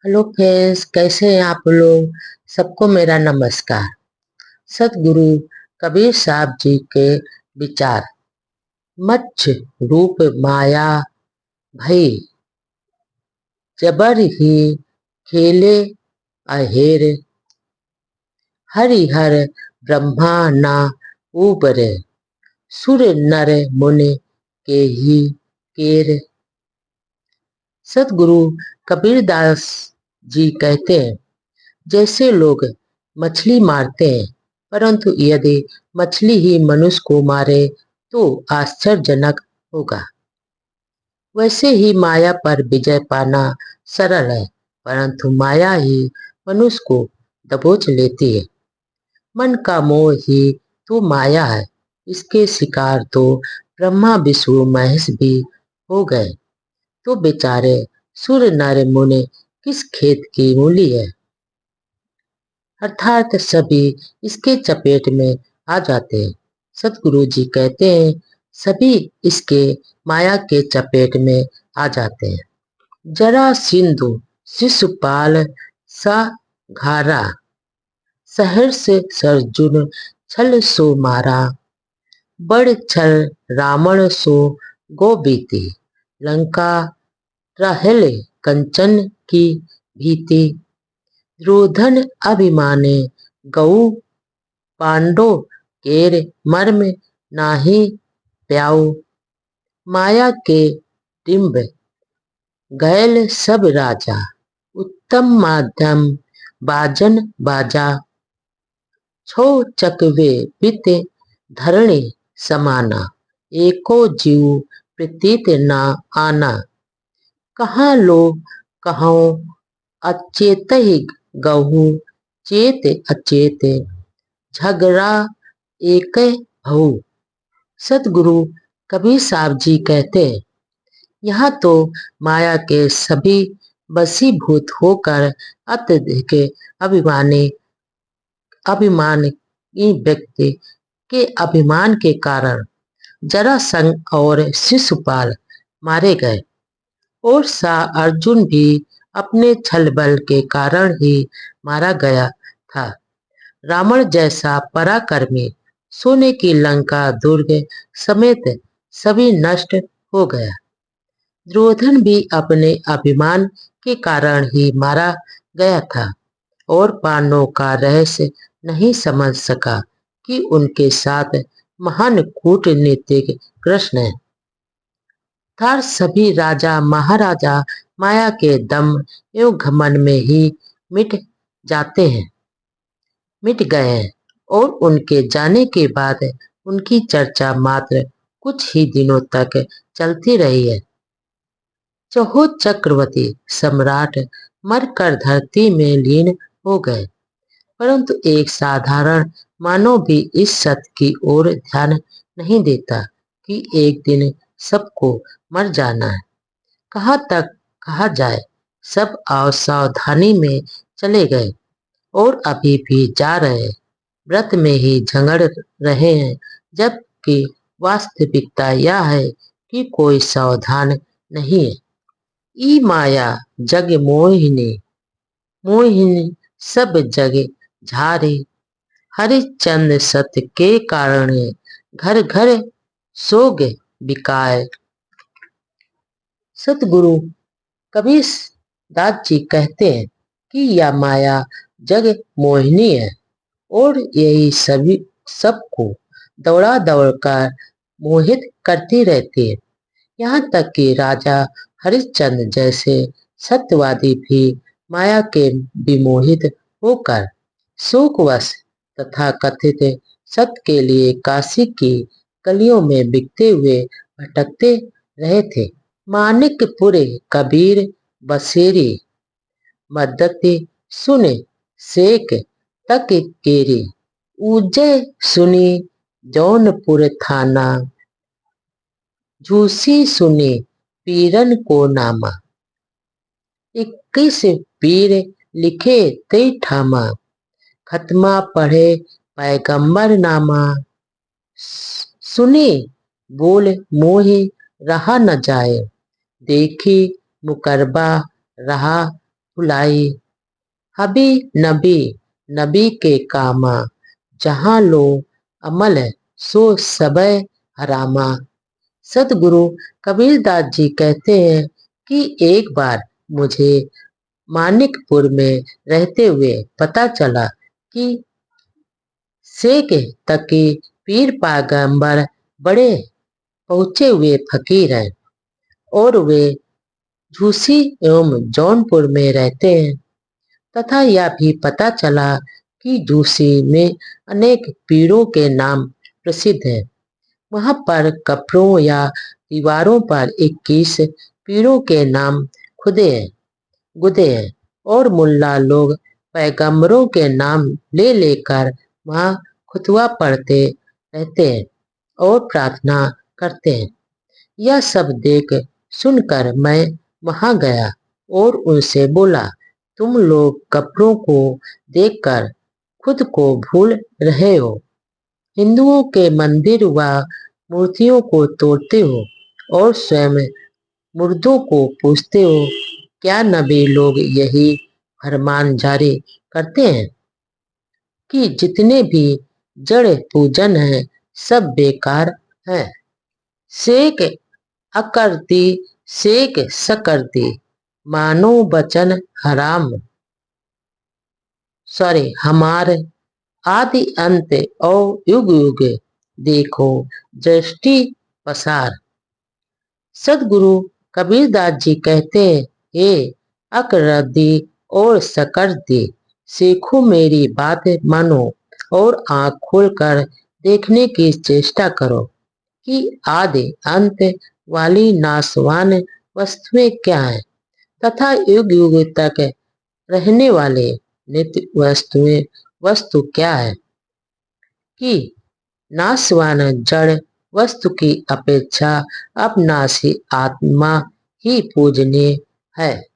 Hello friends, कैसे हैं आप लोग। सबको मेरा नमस्कार। सतगुरु कबीर साहब जी के विचार। मच्छ रूप माया भई, जबर ही खेले अहेर। हरिहर ब्रह्मा ना ऊपरे, सुर नर मुनि के ही केर। सतगुरु कबीर दास जी कहते हैं, जैसे लोग मछली मारते हैं, परंतु यदि मछली ही मनुष्य को मारे तो आश्चर्यजनक होगा। वैसे ही माया पर विजय पाना सरल है, परंतु माया ही मनुष्य को दबोच लेती है। मन का मोह ही तो माया है। इसके शिकार तो ब्रह्मा विष्णु महेश भी हो गए, तो बेचारे सुर नर मुनि किस खेत की मूली है। अर्थात सभी इसके चपेट में आ जाते हैं। सतगुरु जी कहते हैं, सभी इसके माया के चपेट में आ जाते हैं। जरा सिंधु शिशुपाल सा घारा, सहर्ष सर्जुन छल सो मारा। बड़ छल रावण सो गो बीती, लंका रहले कंचन की भीति। द्रोधन अभिमाने गऊ, पांडो केर मर्म नाही प्याऊ। माया के डिंब गैल सब राजा, उत्तम माध्यम बाजन बाजा। छो चकवे बित धरणी समाना, एको जीव प्रतीत ना आना। कहाँ लो कहाँ अचेत ही गहू, चेत अचेत झगड़ा एक भऊ। सतगुरु कबीर साहब जी कहते हैं, यहाँ तो माया के सभी वशीभूत होकर अत्यधिक अभिमानी अभिमानी व्यक्ति के अभिमान के कारण जरासंध और शिशुपाल मारे गए, और शाह अर्जुन भी अपने छल बल के कारण ही मारा गया था। रावण जैसा पराक्रमी सोने की लंका दुर्ग समेत सभी नष्ट हो गया। दुर्योधन भी अपने अभिमान के कारण ही मारा गया था, और पांडवों का रहस्य नहीं समझ सका कि उनके साथ महान कूटनीतिक कृष्ण है। था सभी राजा महाराजा माया के दम एवं घमंड में ही मिट मिट गए हैं, और उनके जाने के बाद उनकी चर्चा मात्र कुछ ही दिनों तक चलती रही है। चहो चक्रवर्ती सम्राट मरकर धरती में लीन हो गए, परंतु एक साधारण मानव भी इस सत्य की ओर ध्यान नहीं देता कि एक दिन सबको मर जाना है। कहाँ तक कहा जाए, सब असावधानी में चले गए और अभी भी जा रहे हैं, व्रत में ही झगड़ रहे हैं, जबकि वास्तविकता यह है कि कोई सावधान नहीं है। ई माया जग मोहिनी, मोहिनी सब जग झारी। हरिश्चंद्र सत्य के कारण घर घर सोग बिकाए। सतगुरु कबीर दास जी कहते हैं कि यह माया जग मोहिनी है, और यही सभी सबको दौड़ा दौड़ कर मोहित करती रहती है। यहाँ तक कि राजा हरिश्चंद्र जैसे सत्यवादी भी माया के विमोहित होकर शोकवश तथा कथित सत्य के लिए काशी की गलियों में बिकते हुए भटकते रहे थे। मानिकपुर कबीर बसेरी, मद्दती सुने शेख तक केरी। ऊजे सुनी जौनपुर थाना, झूसी सुनी पीरन को नामा। 21 पीर लिखे तई ठामा, खत्मा पढ़े पैगंबर नामा। सुनी बोल मोहि रहा न जाए, देखी मुकरबा रहा हुलाई, हबी नबी नबी के कामा, जहाँ लो अमल सो सबे हरामा। सदगुरु कबीरदास जी कहते हैं कि एक बार मुझे मानिकपुर में रहते हुए पता चला कि शेख तकी पीर पैगंबर बड़े पहुंचे हुए फकीर हैं और वे झूसी एवं जौनपुर में रहते हैं, तथा यह भी पता चला कि झूसी में अनेक पीरों के नाम प्रसिद्ध हैं। वहां पर कपड़ों या दीवारों पर 21 पीरों के नाम खुदे हैं गुदे हैं और मुल्ला लोग पैगंबरों के नाम ले लेकर वहां खुतबा पढ़ते रहते हैं और प्रार्थना करते हैं। यह सब देख सुनकर मैं वहां गया और उनसे बोला, तुम लोग कपड़ों को देखकर खुद को भूल रहे हो, हिंदुओं के मंदिर व मूर्तियों को तोड़ते हो और स्वयं मुर्दों को पूछते हो। क्या नबी लोग यही फरमान जारी करते हैं कि जितने भी जड़ पूजन हैं सब बेकार हैं? शेख अकरती शेख सकरती, मानो बचन हराम, हमारे आदि अंत और युग युग देखो दृष्टि पसार। सदगुरु कबीरदास जी कहते हैं, हे अकरदी और सकरदी, सीखो मेरी बात मानो और आंख खोलकर देखने की चेष्टा करो कि आदि अंत वाली नाशवान वस्तुएं क्या है तथा युग युग तक रहने वाले नित्य वस्तु क्या है कि नाशवान जड़ वस्तु की अपेक्षा अपनासी आत्मा ही पूजनीय है।